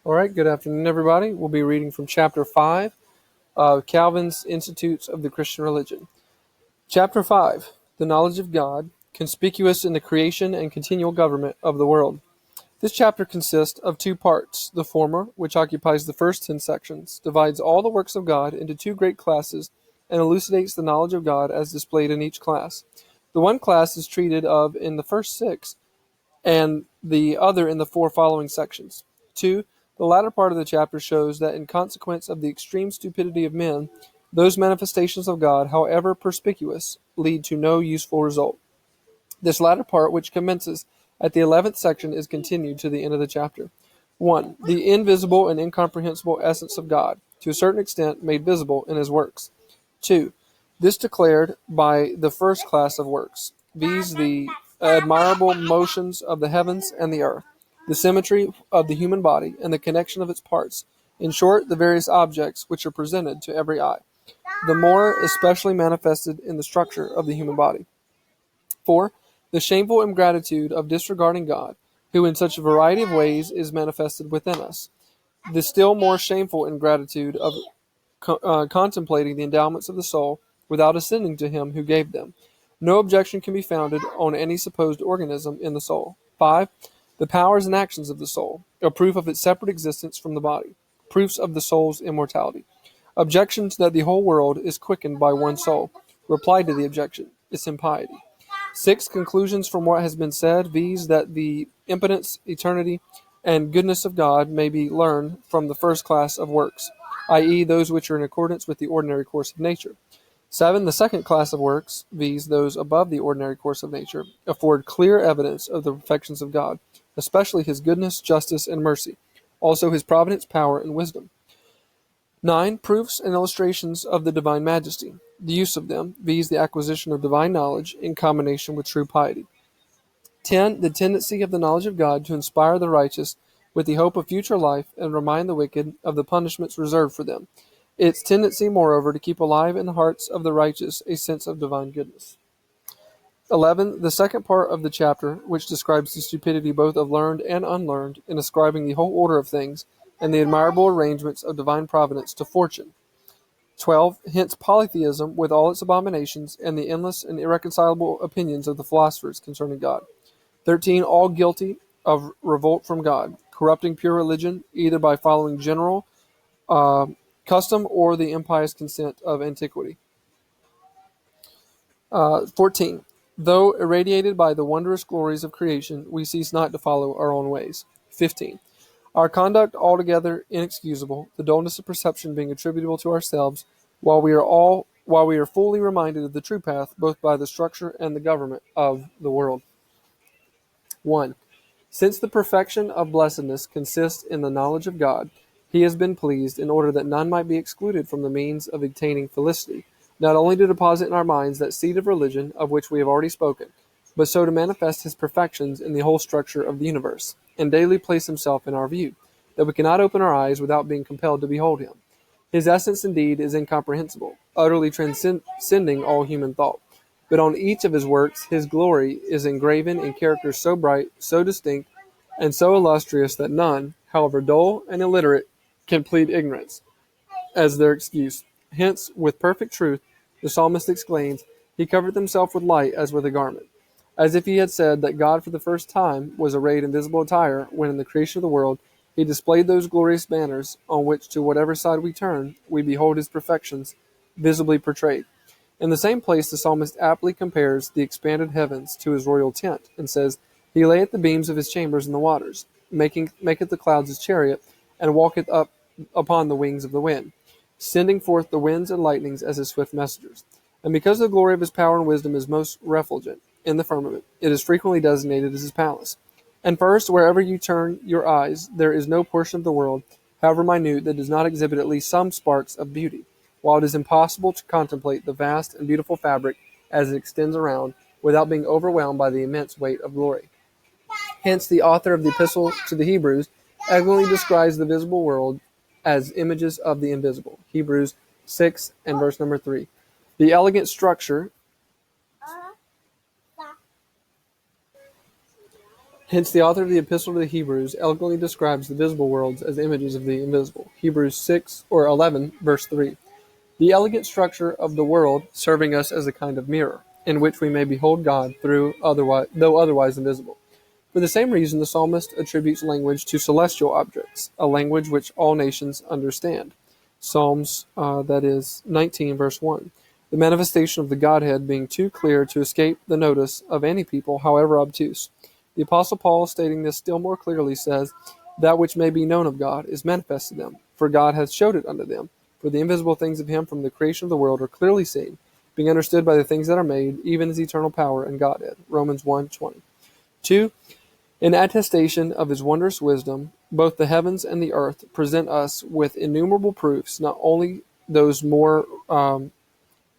All right, good afternoon, everybody. We'll be reading from chapter 5 of Calvin's Institutes of the Christian Religion. Chapter 5, The Knowledge of God, Conspicuous in the Creation and Continual Government of the World. This chapter consists of two parts. The former, which occupies the first 10 sections, divides all the works of God into two great classes and elucidates the knowledge of God as displayed in each class. The one class is treated of in the first 6, and the other in the 4 following sections. 2. The latter part of the chapter shows that in consequence of the extreme stupidity of men, those manifestations of God, however perspicuous, lead to no useful result. This latter part, which commences at the 11th section, is continued to the end of the chapter. 1. The invisible and incomprehensible essence of God, to a certain extent made visible in his works. 2. This declared by the first class of works, viz. the admirable motions of the heavens and the earth, the symmetry of the human body, and the connection of its parts. In short, the various objects which are presented to every eye, the more especially manifested in the structure of the human body. 4. The shameful ingratitude of disregarding God, who in such a variety of ways is manifested within us. The still more shameful ingratitude of contemplating the endowments of the soul without ascending to him who gave them. No objection can be founded on any supposed organism in the soul. 5. The powers and actions of the soul, a proof of its separate existence from the body, proofs of the soul's immortality. Objections that the whole world is quickened by one soul. Reply to the objection, its impiety. 6. Conclusions from what has been said, viz. that the impotence, eternity, and goodness of God may be learned from the first class of works, i.e. those which are in accordance with the ordinary course of nature. 7. The second class of works, viz. those above the ordinary course of nature, afford clear evidence of the perfections of God, especially his goodness, justice, and mercy, also his providence, power, and wisdom. 9. Proofs and illustrations of the divine majesty, the use of them, viz. the acquisition of divine knowledge in combination with true piety. 10. The tendency of the knowledge of God to inspire the righteous with the hope of future life and remind the wicked of the punishments reserved for them. Its tendency, moreover, to keep alive in the hearts of the righteous a sense of divine goodness. 11. The second part of the chapter, which describes the stupidity both of learned and unlearned in ascribing the whole order of things and the admirable arrangements of divine providence to fortune. 12. Hence polytheism with all its abominations and the endless and irreconcilable opinions of the philosophers concerning God. 13. All guilty of revolt from God, corrupting pure religion either by following general custom or the impious consent of antiquity. 14. Though irradiated by the wondrous glories of creation, we cease not to follow our own ways. 15. Our conduct altogether inexcusable, the dullness of perception being attributable to ourselves, while we are fully reminded of the true path, both by the structure and the government of the world. 1. Since the perfection of blessedness consists in the knowledge of God, he has been pleased, in order that none might be excluded from the means of obtaining felicity, not only to deposit in our minds that seed of religion of which we have already spoken, but so to manifest his perfections in the whole structure of the universe, and daily place himself in our view, that we cannot open our eyes without being compelled to behold him. His essence indeed is incomprehensible, utterly transcending all human thought. But on each of his works his glory is engraven in characters so bright, so distinct, and so illustrious that none, however dull and illiterate, can plead ignorance as their excuse. Hence, with perfect truth, the psalmist exclaims, "He covered himself with light as with a garment," as if he had said that God for the first time was arrayed in visible attire when in the creation of the world he displayed those glorious banners on which, to whatever side we turn, we behold his perfections visibly portrayed. In the same place the psalmist aptly compares the expanded heavens to his royal tent, and says, "He layeth the beams of his chambers in the waters, maketh the clouds his chariot, and walketh up upon the wings of the wind, sending forth the winds and lightnings as his swift messengers." And because the glory of his power and wisdom is most refulgent in the firmament, it is frequently designated as his palace. And first, wherever you turn your eyes, there is no portion of the world, however minute, that does not exhibit at least some sparks of beauty, while it is impossible to contemplate the vast and beautiful fabric as it extends around, without being overwhelmed by the immense weight of glory. Hence, the author of the Epistle to the Hebrews elegantly describes the visible world as images of the invisible. Hebrews 6 and verse number 3. The elegant structure Hence, the author of the Epistle to the Hebrews eloquently describes the visible worlds as images of the invisible. Hebrews 6 or 11, verse 3. The elegant structure of the world serving us as a kind of mirror, in which we may behold God though otherwise invisible. For the same reason, the psalmist attributes language to celestial objects, a language which all nations understand. Psalms, that is 19, verse 1. The manifestation of the Godhead being too clear to escape the notice of any people, however obtuse. The Apostle Paul, stating this still more clearly, says, "That which may be known of God is manifest to them, for God hath showed it unto them. For the invisible things of him from the creation of the world are clearly seen, being understood by the things that are made, even his eternal power and Godhead." Romans 1:20. 2. In attestation of his wondrous wisdom, both the heavens and the earth present us with innumerable proofs, not only those more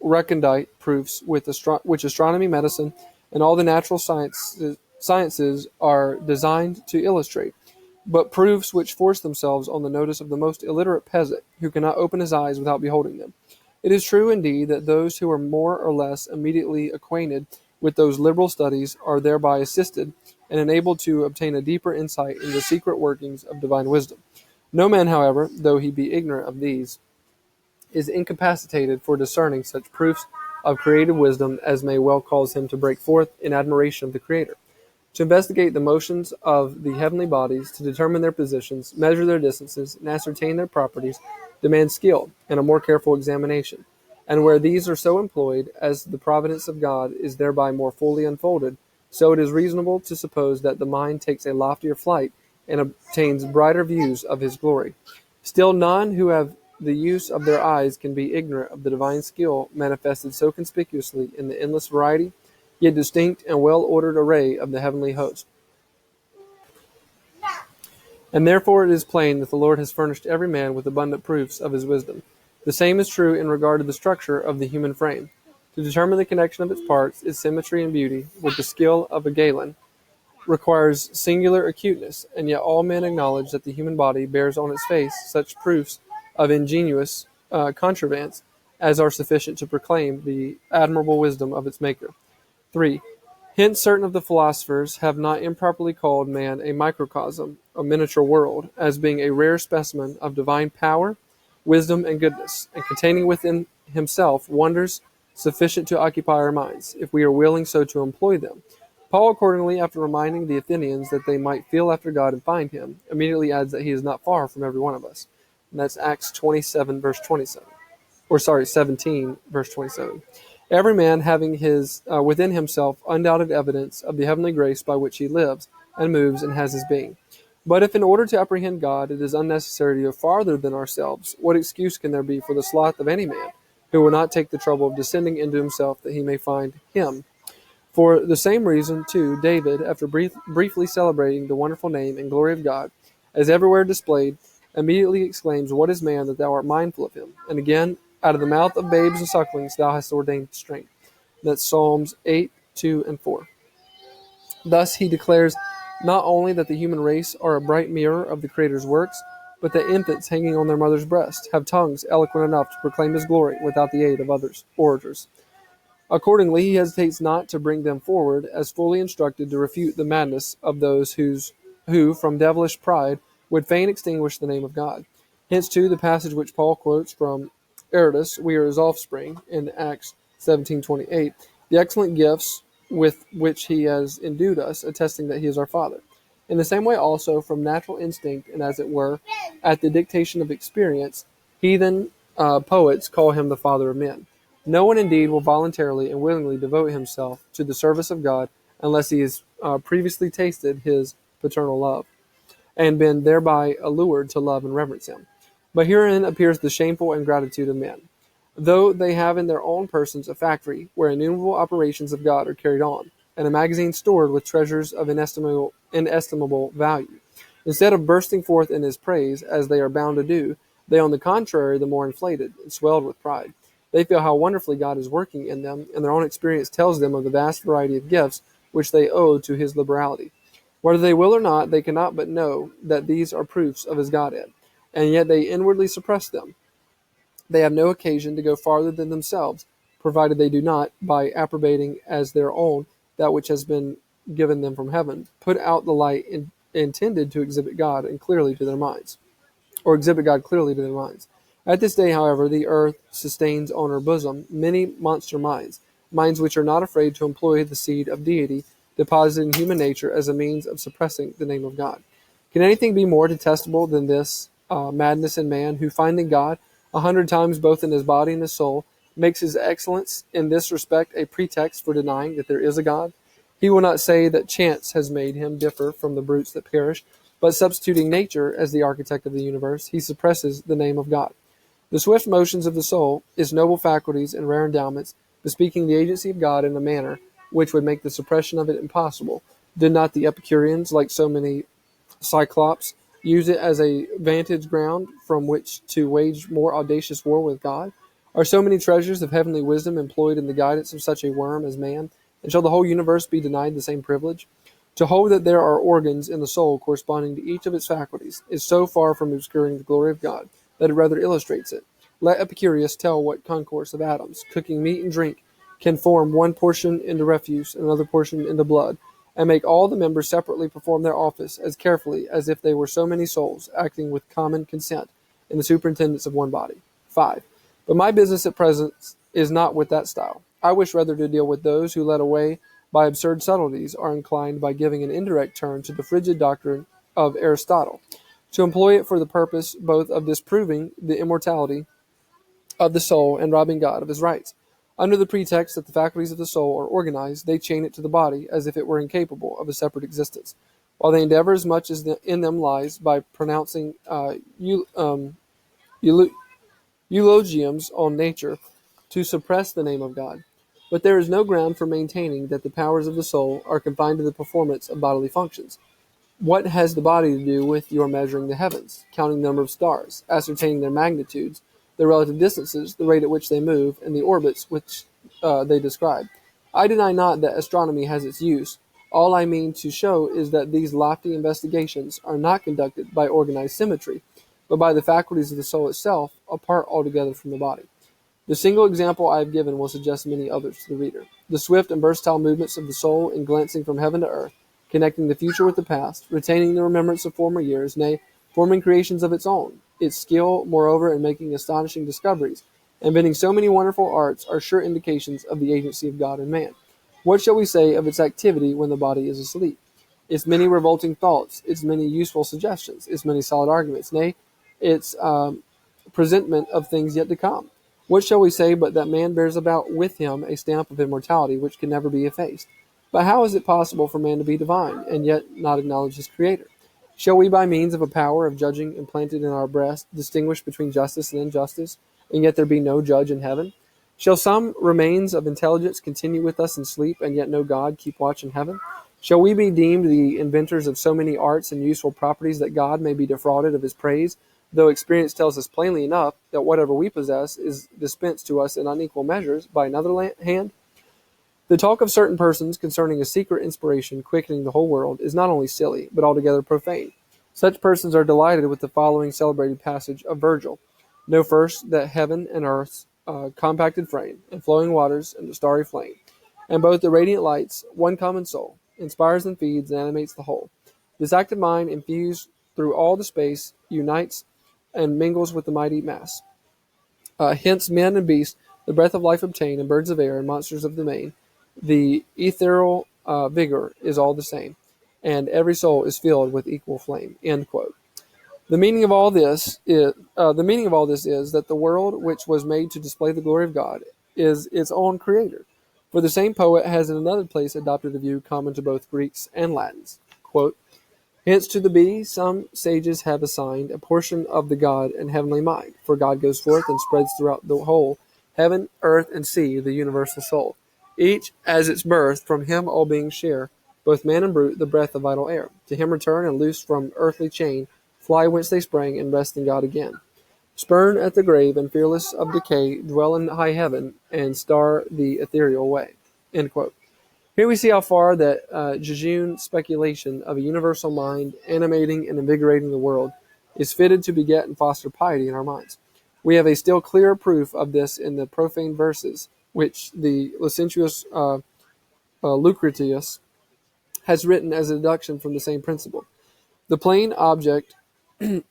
recondite proofs which astronomy, medicine, and all the natural sciences are designed to illustrate, but proofs which force themselves on the notice of the most illiterate peasant, who cannot open his eyes without beholding them. It is true, indeed, that those who are more or less immediately acquainted with those liberal studies are thereby assisted and enabled to obtain a deeper insight into the secret workings of divine wisdom. No man, however, though he be ignorant of these, is incapacitated for discerning such proofs of creative wisdom as may well cause him to break forth in admiration of the Creator. To investigate the motions of the heavenly bodies, to determine their positions, measure their distances, and ascertain their properties, demands skill and a more careful examination. And where these are so employed, as the providence of God is thereby more fully unfolded, so it is reasonable to suppose that the mind takes a loftier flight and obtains brighter views of his glory. Still, none who have the use of their eyes can be ignorant of the divine skill manifested so conspicuously in the endless variety, yet distinct and well-ordered array of the heavenly host. And therefore it is plain that the Lord has furnished every man with abundant proofs of his wisdom. The same is true in regard to the structure of the human frame. To determine the connection of its parts, its symmetry and beauty, with the skill of a Galen, requires singular acuteness, and yet all men acknowledge that the human body bears on its face such proofs of ingenious contrivance as are sufficient to proclaim the admirable wisdom of its Maker. 3. Hence certain of the philosophers have not improperly called man a microcosm, a miniature world, as being a rare specimen of divine power, wisdom, and goodness, and containing within himself wonders sufficient to occupy our minds, if we are willing so to employ them. Paul, accordingly, after reminding the Athenians that they might feel after God and find him, immediately adds that he is not far from every one of us. And that's Acts 27, verse 27. 17, verse 27. Every man having his within himself undoubted evidence of the heavenly grace by which he lives and moves and has his being. But if in order to apprehend God it is unnecessary to go farther than ourselves, what excuse can there be for the sloth of any man who will not take the trouble of descending into himself that he may find him? For the same reason, too, David, after briefly celebrating the wonderful name and glory of God, as everywhere displayed, immediately exclaims, "What is man that thou art mindful of him?" And again, "Out of the mouth of babes and sucklings thou hast ordained strength." That's Psalms 8, 2, and 4. Thus he declares not only that the human race are a bright mirror of the Creator's works, but that infants hanging on their mother's breast have tongues eloquent enough to proclaim his glory without the aid of others orators. Accordingly, he hesitates not to bring them forward as fully instructed to refute the madness of those who, from devilish pride, would fain extinguish the name of God. Hence, too, the passage which Paul quotes from Aratus, "We are his offspring," in Acts 17:28, the excellent gifts with which he has endued us, attesting that he is our Father. In the same way also, from natural instinct, and as it were, at the dictation of experience, heathen poets call him the Father of men. No one indeed will voluntarily and willingly devote himself to the service of God unless he has previously tasted his paternal love, and been thereby allured to love and reverence him. But herein appears the shameful ingratitude of men. Though they have in their own persons a factory where innumerable operations of God are carried on, and a magazine stored with treasures of inestimable value, instead of bursting forth in his praise, as they are bound to do, they on the contrary the more inflated and swelled with pride. They feel how wonderfully God is working in them, and their own experience tells them of the vast variety of gifts which they owe to his liberality. Whether they will or not, they cannot but know that these are proofs of his Godhead, and yet they inwardly suppress them. They have no occasion to go farther than themselves, provided they do not, by approbating as their own that which has been given them from heaven, put out the light intended to exhibit God and clearly to their minds, or exhibit God clearly to their minds. At this day, however, the earth sustains on her bosom many monster minds, minds which are not afraid to employ the seed of deity deposited in human nature as a means of suppressing the name of God. Can anything be more detestable than this madness in man, who finding God 100 times both in his body and his soul, makes his excellence in this respect a pretext for denying that there is a God? He will not say that chance has made him differ from the brutes that perish, but substituting nature as the architect of the universe, he suppresses the name of God. The swift motions of the soul, its noble faculties and rare endowments, bespeaking the agency of God in a manner which would make the suppression of it impossible, did not the Epicureans, like so many Cyclops, use it as a vantage ground from which to wage more audacious war with God? Are so many treasures of heavenly wisdom employed in the guidance of such a worm as man? And shall the whole universe be denied the same privilege? To hold that there are organs in the soul corresponding to each of its faculties is so far from obscuring the glory of God that it rather illustrates it. Let Epicurus tell what concourse of atoms, cooking meat and drink, can form one portion into refuse and another portion into blood, and make all the members separately perform their office as carefully as if they were so many souls acting with common consent in the superintendence of one body. 5. But my business at present is not with that style. I wish rather to deal with those who, led away by absurd subtleties, are inclined by giving an indirect turn to the frigid doctrine of Aristotle, to employ it for the purpose both of disproving the immortality of the soul and robbing God of his rights. Under the pretext that the faculties of the soul are organized, they chain it to the body as if it were incapable of a separate existence, while they endeavor as much as in them lies by pronouncing eulogiums on nature to suppress the name of God. But there is no ground for maintaining that the powers of the soul are confined to the performance of bodily functions. What has the body to do with your measuring the heavens, counting the number of stars, ascertaining their magnitudes, their relative distances, the rate at which they move, and the orbits which they describe? I deny not that astronomy has its use. All I mean to show is that these lofty investigations are not conducted by organized symmetry, but by the faculties of the soul itself, apart altogether from the body. The single example I have given will suggest many others to the reader. The swift and versatile movements of the soul in glancing from heaven to earth, connecting the future with the past, retaining the remembrance of former years, nay, forming creations of its own, its skill, moreover, in making astonishing discoveries, inventing so many wonderful arts, are sure indications of the agency of God in man. What shall we say of its activity when the body is asleep? Its many revolting thoughts, its many useful suggestions, its many solid arguments, nay, its presentment of things yet to come. What shall we say but that man bears about with him a stamp of immortality which can never be effaced? But how is it possible for man to be divine, and yet not acknowledge his Creator? Shall we, by means of a power of judging implanted in our breast, distinguish between justice and injustice, and yet there be no judge in heaven? Shall some remains of intelligence continue with us in sleep, and yet no God keep watch in heaven? Shall we be deemed the inventors of so many arts and useful properties that God may be defrauded of his praise, though experience tells us plainly enough that whatever we possess is dispensed to us in unequal measures by another hand? The talk of certain persons concerning a secret inspiration quickening the whole world is not only silly, but altogether profane. Such persons are delighted with the following celebrated passage of Virgil: Know first that heaven and earth's compacted frame, and flowing waters, and the starry flame, and both the radiant lights, one common soul, inspires and feeds and animates the whole. This active mind, infused through all the space, unites and mingles with the mighty mass. Hence men and beasts the breath of life obtain, and birds of air, and monsters of the main. The ethereal vigor is all the same, and every soul is filled with equal flame. End quote. The meaning of all this is that the world, which was made to display the glory of God, is its own creator. For the same poet has in another place adopted a view common to both Greeks and Latins. Quote, Hence to the bee some sages have assigned a portion of the God and heavenly mind, for God goes forth and spreads throughout the whole heaven, earth, and sea the universal soul. Each as its birth, from him all beings share, both man and brute, the breath of vital air. To him return, and loose from earthly chain, fly whence they sprang, and rest in God again. Spurn at the grave, and fearless of decay, dwell in high heaven, and star the ethereal way. End quote. Here we see how far that jejune speculation of a universal mind animating and invigorating the world is fitted to beget and foster piety in our minds. We have a still clearer proof of this in the profane verses which the licentious Lucretius has written as a deduction from the same principle. The plain object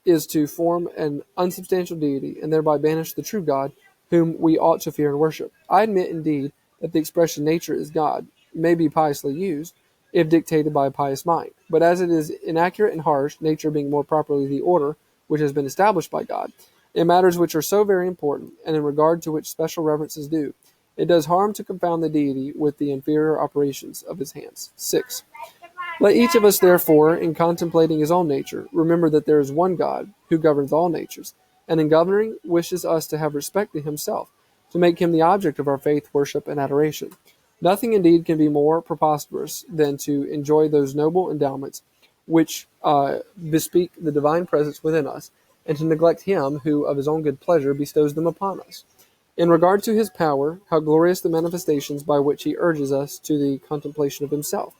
is to form an unsubstantial deity, and thereby banish the true God, whom we ought to fear and worship. I admit, indeed, that the expression nature is God may be piously used, if dictated by a pious mind. But as it is inaccurate and harsh, nature being more properly the order which has been established by God, in matters which are so very important, and in regard to which special reverence is due, it does harm to confound the deity with the inferior operations of his hands. 6. Let each of us, therefore, in contemplating his own nature, remember that there is one God, who governs all natures, and in governing wishes us to have respect to himself, to make him the object of our faith, worship, and adoration. Nothing indeed can be more preposterous than to enjoy those noble endowments which bespeak the divine presence within us, and to neglect him who of his own good pleasure bestows them upon us. In regard to his power, how glorious the manifestations by which he urges us to the contemplation of himself!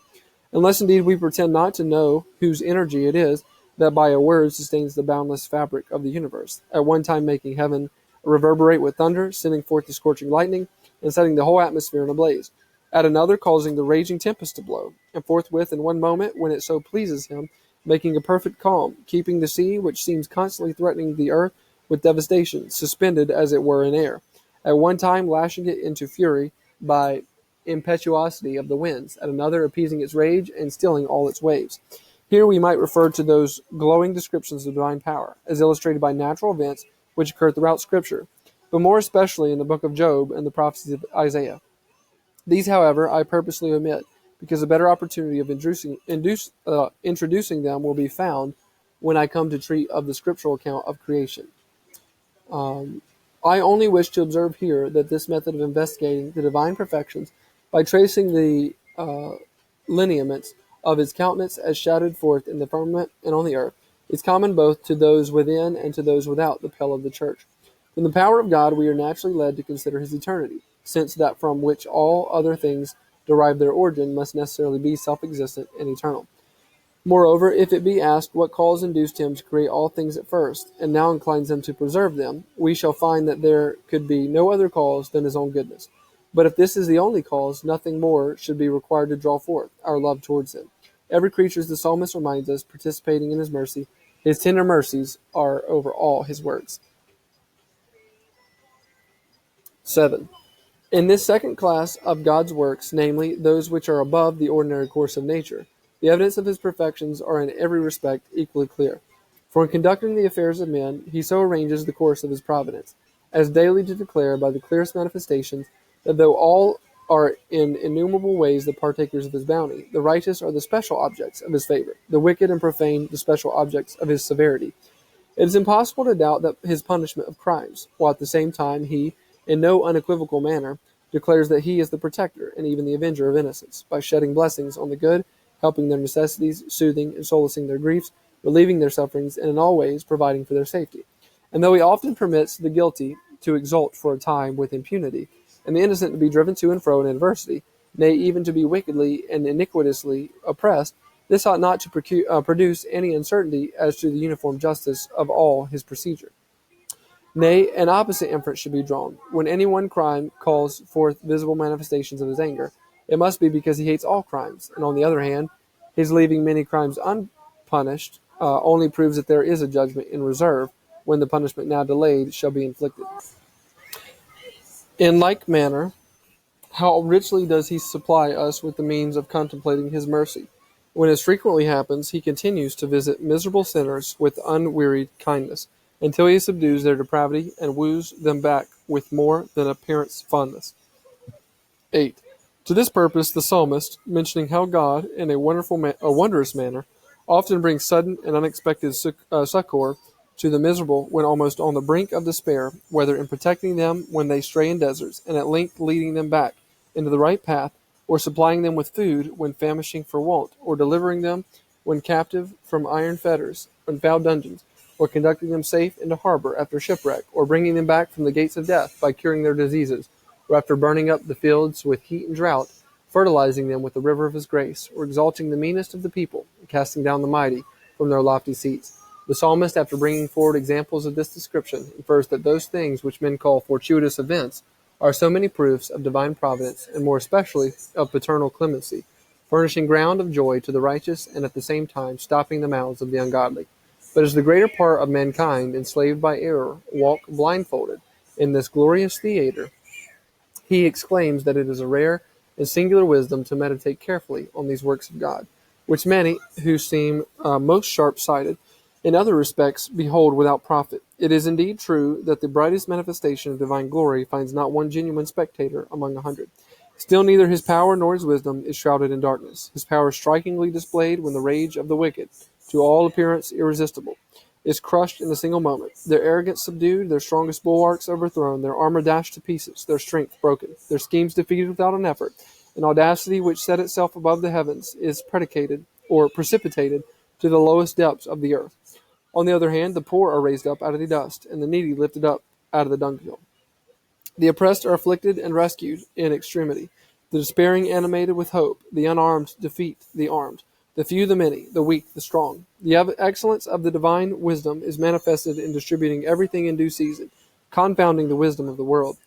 Unless indeed we pretend not to know whose energy it is that by a word sustains the boundless fabric of the universe, at one time making heaven reverberate with thunder, sending forth the scorching lightning, and setting the whole atmosphere in a blaze; at another causing the raging tempest to blow, and forthwith in one moment, when it so pleases him, making a perfect calm, keeping the sea, which seems constantly threatening the earth with devastation, suspended as it were in air; at one time lashing it into fury by impetuosity of the winds, at another appeasing its rage and stilling all its waves. Here we might refer to those glowing descriptions of divine power, as illustrated by natural events which occur throughout Scripture, but more especially in the book of Job and the prophecies of Isaiah. These, however, I purposely omit, because a better opportunity of introducing them will be found when I come to treat of the scriptural account of creation. I only wish to observe here that this method of investigating the divine perfections by tracing the lineaments of his countenance as shadowed forth in the firmament and on the earth is common both to those within and to those without the pale of the church. From the power of God we are naturally led to consider his eternity, since that from which all other things derive their origin must necessarily be self-existent and eternal. Moreover, if it be asked what cause induced him to create all things at first, and now inclines them to preserve them, we shall find that there could be no other cause than his own goodness. But if this is the only cause, nothing more should be required to draw forth our love towards him. Every creature, as the psalmist reminds us, participating in his mercy, his tender mercies are over all his works. 7. In this second class of God's works, namely, those which are above the ordinary course of nature, the evidence of his perfections are in every respect equally clear. For in conducting the affairs of men, he so arranges the course of his providence, as daily to declare by the clearest manifestations that though all are in innumerable ways the partakers of his bounty, the righteous are the special objects of his favor, the wicked and profane the special objects of his severity. It is impossible to doubt that his punishment of crimes, while at the same time he, in no unequivocal manner, declares that he is the protector and even the avenger of innocence, by shedding blessings on the good, helping their necessities, soothing and solacing their griefs, relieving their sufferings, and in all ways providing for their safety. And though he often permits the guilty to exult for a time with impunity, and the innocent to be driven to and fro in adversity, nay, even to be wickedly and iniquitously oppressed, this ought not to produce any uncertainty as to the uniform justice of all his procedure. Nay, an opposite inference should be drawn. When any one crime calls forth visible manifestations of his anger, it must be because he hates all crimes, and on the other hand, his leaving many crimes unpunished only proves that there is a judgment in reserve when the punishment now delayed shall be inflicted. In like manner, how richly does he supply us with the means of contemplating his mercy, when, as frequently happens, he continues to visit miserable sinners with unwearied kindness, until he subdues their depravity and woos them back with more than a parent's fondness. 8. To this purpose the psalmist, mentioning how God, in a wondrous manner, often brings sudden and unexpected succor to the miserable when almost on the brink of despair, whether in protecting them when they stray in deserts, and at length leading them back into the right path, or supplying them with food when famishing for want, or delivering them when captive from iron fetters and foul dungeons, or conducting them safe into harbor after shipwreck, or bringing them back from the gates of death by curing their diseases, or after burning up the fields with heat and drought, fertilizing them with the river of his grace, or exalting the meanest of the people, and casting down the mighty from their lofty seats. The psalmist, after bringing forward examples of this description, infers that those things which men call fortuitous events are so many proofs of divine providence, and more especially of paternal clemency. furnishing ground of joy to the righteous and at the same time stopping the mouths of the ungodly. But as the greater part of mankind, enslaved by error, walk blindfolded in this glorious theater, he exclaims that it is a rare and singular wisdom to meditate carefully on these works of God, which many, who seem most sharp-sighted in other respects, behold without profit. It is indeed true that the brightest manifestation of divine glory finds not one genuine spectator among 100. Still neither his power nor his wisdom is shrouded in darkness. His power strikingly displayed when the rage of the wicked, to all appearance irresistible, is crushed in a single moment, their arrogance subdued, their strongest bulwarks overthrown, their armor dashed to pieces, their strength broken, their schemes defeated without an effort. An audacity which set itself above the heavens is predicated or precipitated to the lowest depths of the earth. On the other hand, the poor are raised up out of the dust, and the needy lifted up out of the dunghill. The oppressed are afflicted and rescued in extremity, the despairing animated with hope, the unarmed defeat the armed, the few the many, the weak the strong. The excellence of the divine wisdom is manifested in distributing everything in due season, confounding the wisdom of the world,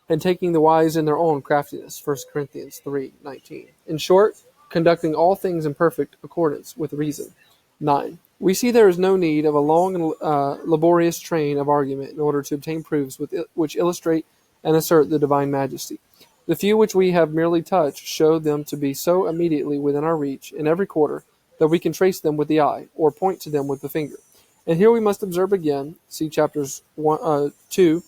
and taking the wise in their own craftiness. 1 Corinthians 3:19. In short, conducting all things in perfect accordance with reason. 9. We see there is no need of a long and laborious train of argument in order to obtain proofs which illustrate and assert the divine majesty. The few which we have merely touched show them to be so immediately within our reach in every quarter that we can trace them with the eye, or point to them with the finger. And here we must observe again, see chapters 2,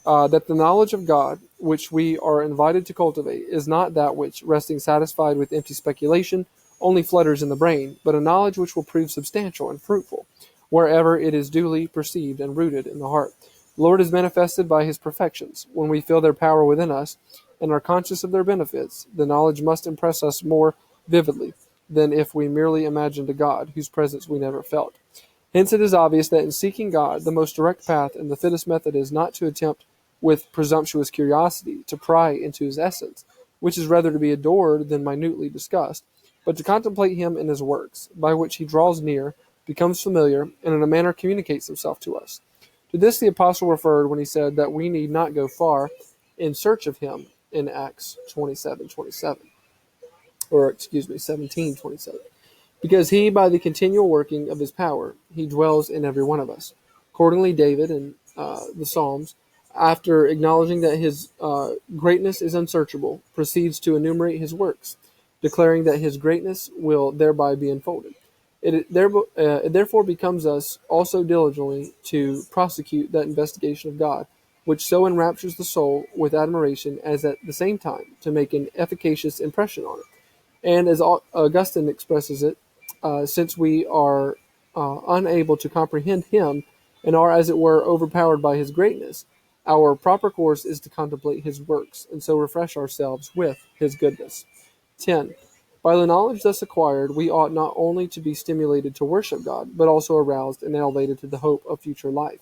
that the knowledge of God, which we are invited to cultivate, is not that which, resting satisfied with empty speculation, only flutters in the brain, but a knowledge which will prove substantial and fruitful, wherever it is duly perceived and rooted in the heart. The Lord is manifested by his perfections. When we feel their power within us, and are conscious of their benefits, the knowledge must impress us more vividly than if we merely imagined a God, whose presence we never felt. Hence it is obvious that in seeking God, the most direct path and the fittest method is not to attempt with presumptuous curiosity to pry into his essence, which is rather to be adored than minutely discussed, but to contemplate him in his works, by which he draws near, becomes familiar, and in a manner communicates himself to us. To this the apostle referred when he said that we need not go far in search of him in Acts 17:27, because he, by the continual working of his power, he dwells in every one of us. Accordingly, David in the Psalms, after acknowledging that his greatness is unsearchable, proceeds to enumerate his works, declaring that his greatness will thereby be unfolded. It therefore becomes us also diligently to prosecute that investigation of God, which so enraptures the soul with admiration as at the same time to make an efficacious impression on it. And as Augustine expresses it, since we are unable to comprehend him, and are, as it were, overpowered by his greatness, our proper course is to contemplate his works, and so refresh ourselves with his goodness. 10. By the knowledge thus acquired, we ought not only to be stimulated to worship God, but also aroused and elevated to the hope of future life.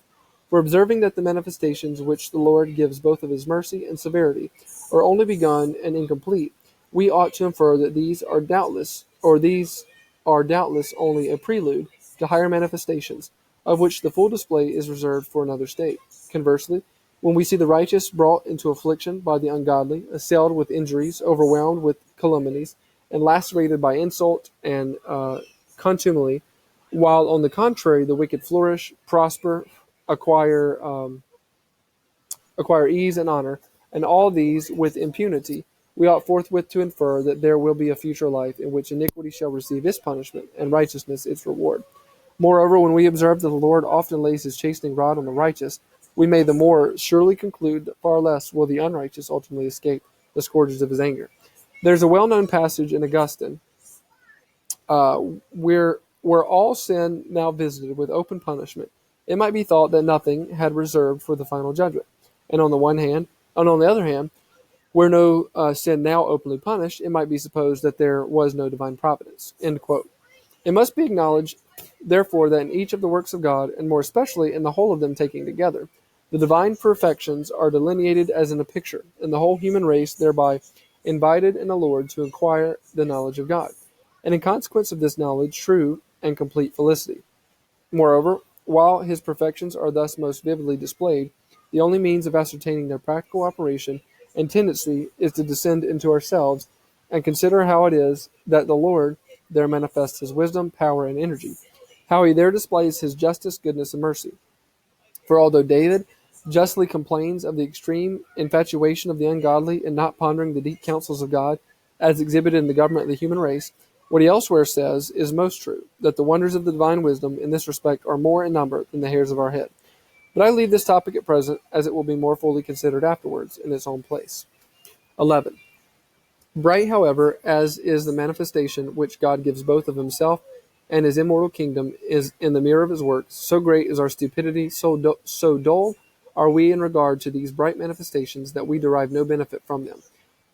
For observing that the manifestations which the Lord gives both of his mercy and severity are only begun and incomplete, we ought to infer that these are doubtless only a prelude to higher manifestations, of which the full display is reserved for another state. Conversely, when we see the righteous brought into affliction by the ungodly, assailed with injuries, overwhelmed with calumnies, and lacerated by insult and contumely, while on the contrary the wicked flourish, prosper, acquire ease and honor, and all these with impunity, we ought forthwith to infer that there will be a future life in which iniquity shall receive its punishment, and righteousness its reward. Moreover, when we observe that the Lord often lays his chastening rod on the righteous, we may the more surely conclude that far less will the unrighteous ultimately escape the scourges of his anger. There's a well-known passage in Augustine where all sin now visited with open punishment, it might be thought that nothing had reserved for the final judgment. And on the other hand, where no sin now openly punished, it might be supposed that there was no divine providence. End quote. It must be acknowledged, therefore, that in each of the works of God, and more especially in the whole of them taken together, the divine perfections are delineated as in a picture, and the whole human race thereby invited and allured to acquire the knowledge of God, and in consequence of this knowledge, true and complete felicity. Moreover, while his perfections are thus most vividly displayed, the only means of ascertaining their practical operation and tendency is to descend into ourselves and consider how it is that the Lord there manifests his wisdom, power, and energy, how he there displays his justice, goodness, and mercy. For although David justly complains of the extreme infatuation of the ungodly in not pondering the deep counsels of God, as exhibited in the government of the human race, what he elsewhere says is most true, that the wonders of the divine wisdom in this respect are more in number than the hairs of our head. But I leave this topic at present, as it will be more fully considered afterwards in its own place. 11. Bright, however, as is the manifestation which God gives both of himself and his immortal kingdom is in the mirror of his works, so great is our stupidity, so dull are we in regard to these bright manifestations that we derive no benefit from them.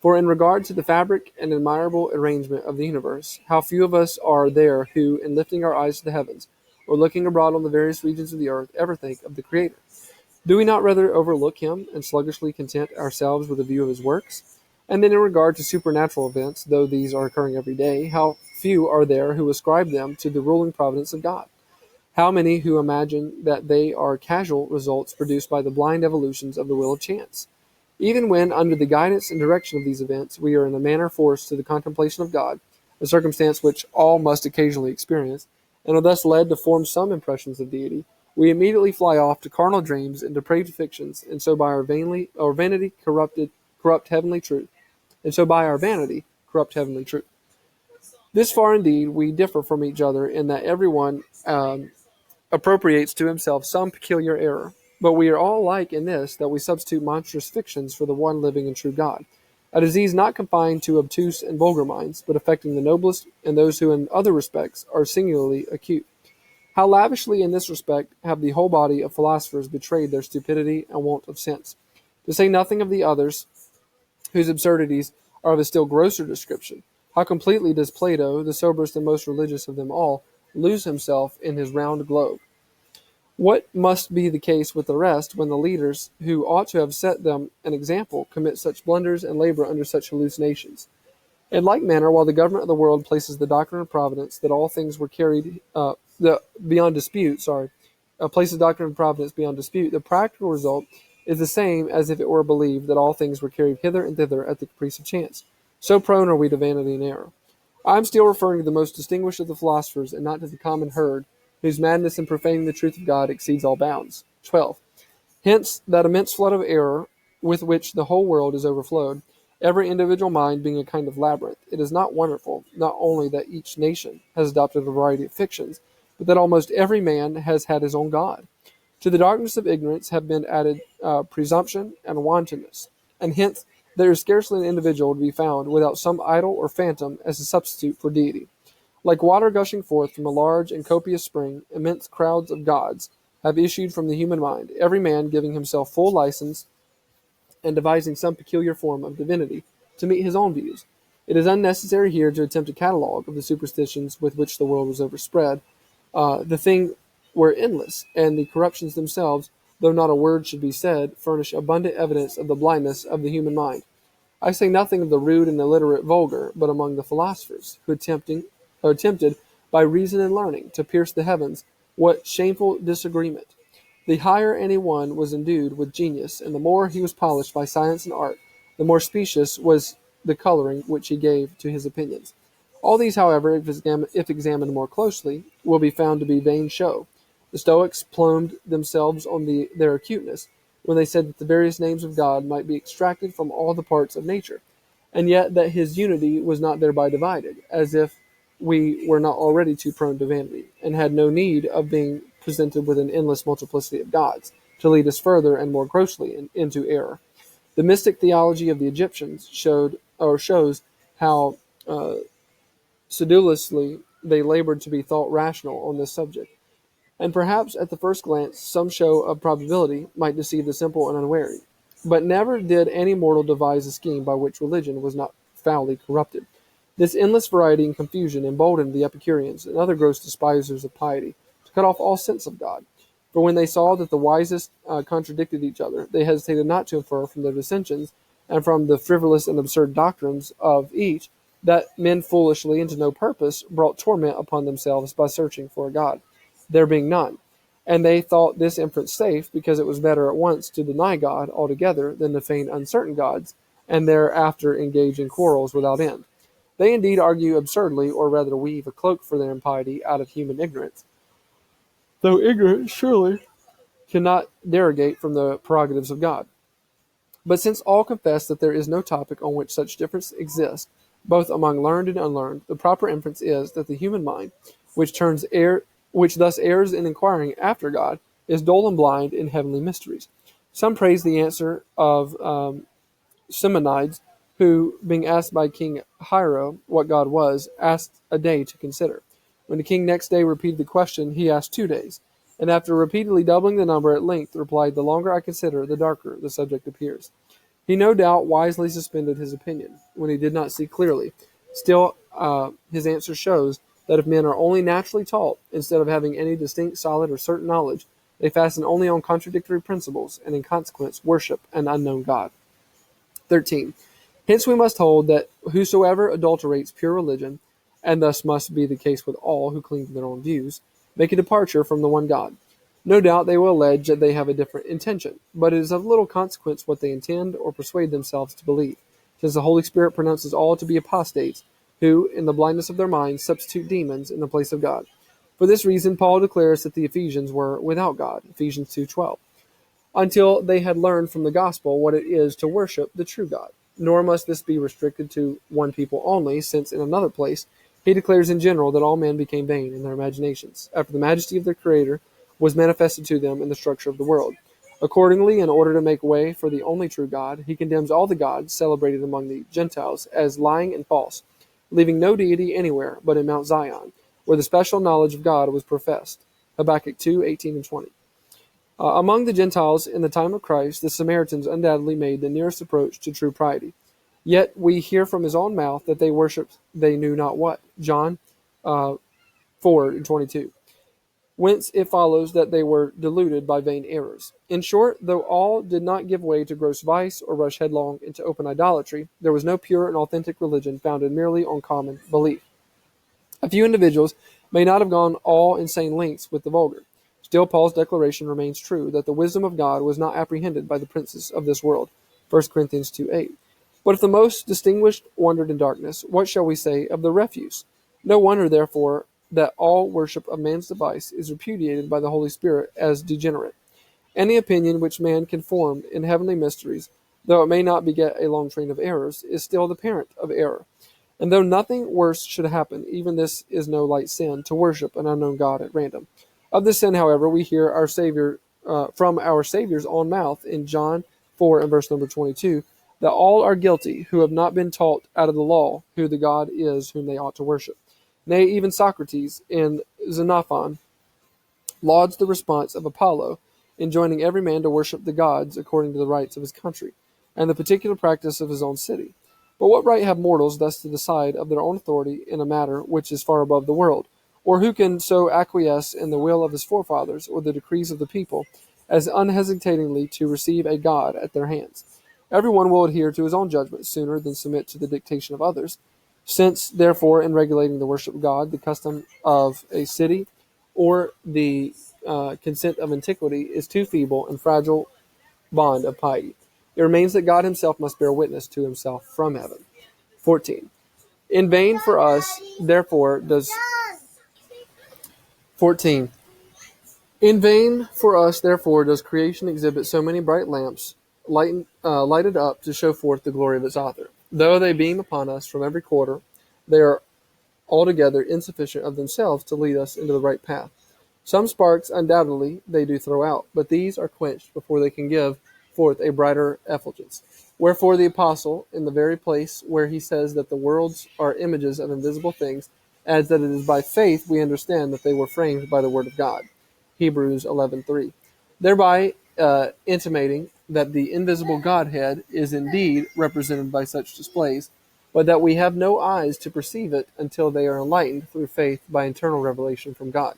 For in regard to the fabric and admirable arrangement of the universe, how few of us are there who, in lifting our eyes to the heavens, or looking abroad on the various regions of the earth, ever think of the Creator? Do we not rather overlook him, and sluggishly content ourselves with a view of his works? And then in regard to supernatural events, though these are occurring every day, how few are there who ascribe them to the ruling providence of God? How many who imagine that they are casual results produced by the blind evolutions of the will of chance? Even when, under the guidance and direction of these events, we are in a manner forced to the contemplation of God, a circumstance which all must occasionally experience, and are thus led to form some impressions of deity, we immediately fly off to carnal dreams and depraved fictions, and so by our vanity corrupt heavenly truth. This far, indeed, we differ from each other in that every one appropriates to himself some peculiar error. But we are all alike in this, that we substitute monstrous fictions for the one living and true God, a disease not confined to obtuse and vulgar minds, but affecting the noblest and those who in other respects are singularly acute. How lavishly in this respect have the whole body of philosophers betrayed their stupidity and want of sense, to say nothing of the others, whose absurdities are of a still grosser description. How completely does Plato, the soberest and most religious of them all, lose himself in his round globe? What must be the case with the rest when the leaders, who ought to have set them an example, commit such blunders and labor under such hallucinations? In like manner, while the government of the world places the doctrine of providence that all things were carried beyond dispute, places the doctrine of providence beyond dispute, the practical result is the same as if it were believed that all things were carried hither and thither at the caprice of chance. So prone are we to vanity and error. I am still referring to the most distinguished of the philosophers, and not to the common herd, whose madness in profaning the truth of God exceeds all bounds. 12. Hence, that immense flood of error with which the whole world is overflowed, every individual mind being a kind of labyrinth, it is not wonderful, not only that each nation has adopted a variety of fictions, but that almost every man has had his own God. To the darkness of ignorance have been added presumption and wantonness, and hence there is scarcely an individual to be found without some idol or phantom as a substitute for deity. Like water gushing forth from a large and copious spring, immense crowds of gods have issued from the human mind, every man giving himself full license and devising some peculiar form of divinity to meet his own views. It is unnecessary here to attempt a catalogue of the superstitions with which the world was overspread. The thing were endless, and the corruptions themselves, though not a word should be said, furnish abundant evidence of the blindness of the human mind. I say nothing of the rude and illiterate vulgar, but among the philosophers, who attempted, by reason and learning, to pierce the heavens, what shameful disagreement! The higher any one was endued with genius, and the more he was polished by science and art, the more specious was the coloring which he gave to his opinions. All these, however, if examined more closely, will be found to be vain show. The Stoics plumed themselves on their acuteness, when they said that the various names of God might be extracted from all the parts of nature, and yet that his unity was not thereby divided, as if we were not already too prone to vanity, and had no need of being presented with an endless multiplicity of gods, to lead us further and more grossly into error. The mystic theology of the Egyptians shows how sedulously they labored to be thought rational on this subject. And perhaps at the first glance some show of probability might deceive the simple and unwary. But never did any mortal devise a scheme by which religion was not foully corrupted. This endless variety and confusion emboldened the Epicureans and other gross despisers of piety to cut off all sense of God. For when they saw that the wisest contradicted each other, they hesitated not to infer from their dissensions and from the frivolous and absurd doctrines of each that men foolishly and to no purpose brought torment upon themselves by searching for a God, there being none. And they thought this inference safe, because it was better at once to deny God altogether than to feign uncertain gods, and thereafter engage in quarrels without end. They indeed argue absurdly, or rather weave a cloak for their impiety out of human ignorance, though ignorance surely cannot derogate from the prerogatives of God. But since all confess that there is no topic on which such difference exists, both among learned and unlearned, the proper inference is that the human mind, which thus errs in inquiring after God, is dull and blind in heavenly mysteries. Some praise the answer of Simonides, who, being asked by King Hiero what God was, asked a day to consider. When the king next day repeated the question, he asked 2 days, and after repeatedly doubling the number, at length replied, "The longer I consider, the darker the subject appears." He no doubt wisely suspended his opinion when he did not see clearly. Still, his answer shows that if men are only naturally taught, instead of having any distinct, solid, or certain knowledge, they fasten only on contradictory principles, and in consequence worship an unknown God. 13. Hence we must hold that whosoever adulterates pure religion, and thus must be the case with all who cling to their own views, make a departure from the one God. No doubt they will allege that they have a different intention, but it is of little consequence what they intend or persuade themselves to believe, since the Holy Spirit pronounces all to be apostates, who, in the blindness of their minds, substitute demons in the place of God. For this reason, Paul declares that the Ephesians were without God, Ephesians 2:12, until they had learned from the gospel what it is to worship the true God. Nor must this be restricted to one people only, since in another place he declares in general that all men became vain in their imaginations, after the majesty of their Creator was manifested to them in the structure of the world. Accordingly, in order to make way for the only true God, he condemns all the gods celebrated among the Gentiles as lying and false, leaving no deity anywhere but in Mount Zion, where the special knowledge of God was professed. Habakkuk 2:18 and 20. Among the Gentiles in the time of Christ, the Samaritans undoubtedly made the nearest approach to true piety. Yet we hear from his own mouth that they worshipped they knew not what. John 4:22. Whence it follows that they were deluded by vain errors. In short, though all did not give way to gross vice or rush headlong into open idolatry, there was no pure and authentic religion founded merely on common belief. A few individuals may not have gone all insane lengths with the vulgar. Still, Paul's declaration remains true that the wisdom of God was not apprehended by the princes of this world. 1 Corinthians 2:8. But if the most distinguished wandered in darkness, what shall we say of the refuse? No wonder, therefore, that all worship of man's device is repudiated by the Holy Spirit as degenerate. Any opinion which man can form in heavenly mysteries, though it may not beget a long train of errors, is still the parent of error. And though nothing worse should happen, even this is no light sin, to worship an unknown God at random. Of this sin, however, we hear our Savior from our Savior's own mouth in John 4 and verse number 22, that all are guilty who have not been taught out of the law who the God is whom they ought to worship. Nay, even Socrates in Xenophon lauds the response of Apollo, enjoining every man to worship the gods according to the rites of his country, and the particular practice of his own city. But what right have mortals thus to decide of their own authority in a matter which is far above the world? Or who can so acquiesce in the will of his forefathers or the decrees of the people as unhesitatingly to receive a god at their hands? Every one will adhere to his own judgment sooner than submit to the dictation of others. Since, therefore, in regulating the worship of God, the custom of a city or the consent of antiquity is too feeble and fragile bond of piety, it remains that God himself must bear witness to himself from heaven. 14. In vain for us, therefore, does 14. In vain for us, therefore, does creation exhibit so many bright lamps lighted up to show forth the glory of its author. Though they beam upon us from every quarter, they are altogether insufficient of themselves to lead us into the right path. Some sparks undoubtedly they do throw out, but these are quenched before they can give forth a brighter effulgence. Wherefore the apostle, in the very place where he says that the worlds are images of invisible things, adds that it is by faith we understand that they were framed by the word of God. Hebrews 11:3. Thereby intimating that the invisible Godhead is indeed represented by such displays, but that we have no eyes to perceive it until they are enlightened through faith by internal revelation from God.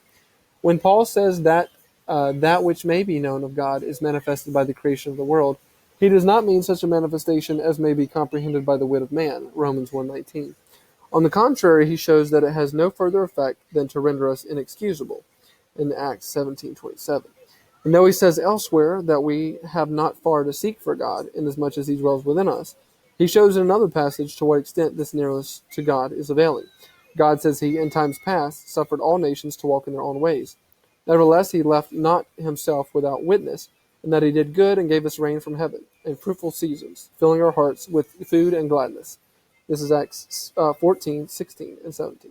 When Paul says that that which may be known of God is manifested by the creation of the world, he does not mean such a manifestation as may be comprehended by the wit of man, Romans 1:19. On the contrary, he shows that it has no further effect than to render us inexcusable, in Acts 17:27. And though he says elsewhere that we have not far to seek for God, inasmuch as he dwells within us, He shows in another passage to what extent this nearness to God is availing. God, says he, in times past suffered all nations to walk in their own ways. Nevertheless, he left not himself without witness, in that he did good and gave us rain from heaven, and fruitful seasons, filling our hearts with food and gladness. This is Acts 14, 16, and 17.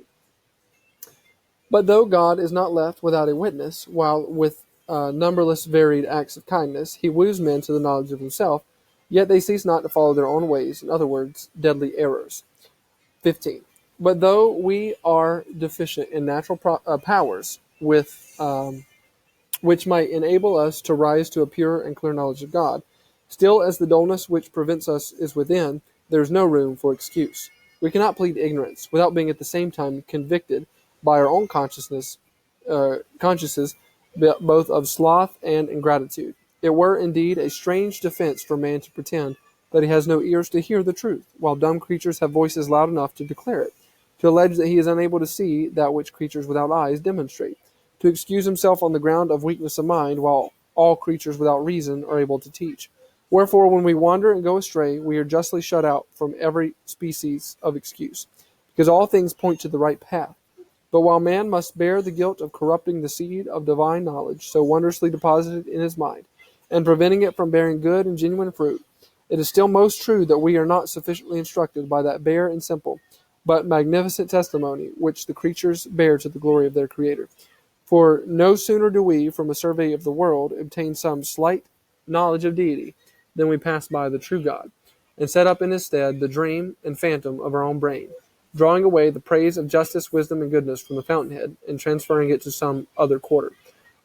But though God is not left without a witness, while with numberless varied acts of kindness he woos men to the knowledge of himself, yet they cease not to follow their own ways, in other words, deadly errors. 15. But though we are deficient in natural powers, which might enable us to rise to a pure and clear knowledge of God, still as the dullness which prevents us is within, there is no room for excuse. We cannot plead ignorance without being at the same time convicted by our own consciences, both of sloth and ingratitude. It were indeed a strange defense for man to pretend that he has no ears to hear the truth, while dumb creatures have voices loud enough to declare it, to allege that he is unable to see that which creatures without eyes demonstrate, to excuse himself on the ground of weakness of mind, while all creatures without reason are able to teach. Wherefore, when we wander and go astray, we are justly shut out from every species of excuse, because all things point to the right path. But while man must bear the guilt of corrupting the seed of divine knowledge so wondrously deposited in his mind, and preventing it from bearing good and genuine fruit, it is still most true that we are not sufficiently instructed by that bare and simple, but magnificent testimony which the creatures bear to the glory of their Creator. For no sooner do we, from a survey of the world, obtain some slight knowledge of deity, than we pass by the true God, and set up in his stead the dream and phantom of our own brain, drawing away the praise of justice, wisdom, and goodness from the fountainhead, and transferring it to some other quarter.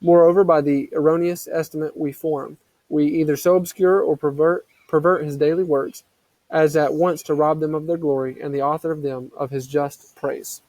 Moreover, by the erroneous estimate we form, we either so obscure or pervert his daily works, as at once to rob them of their glory, and the author of them of his just praise.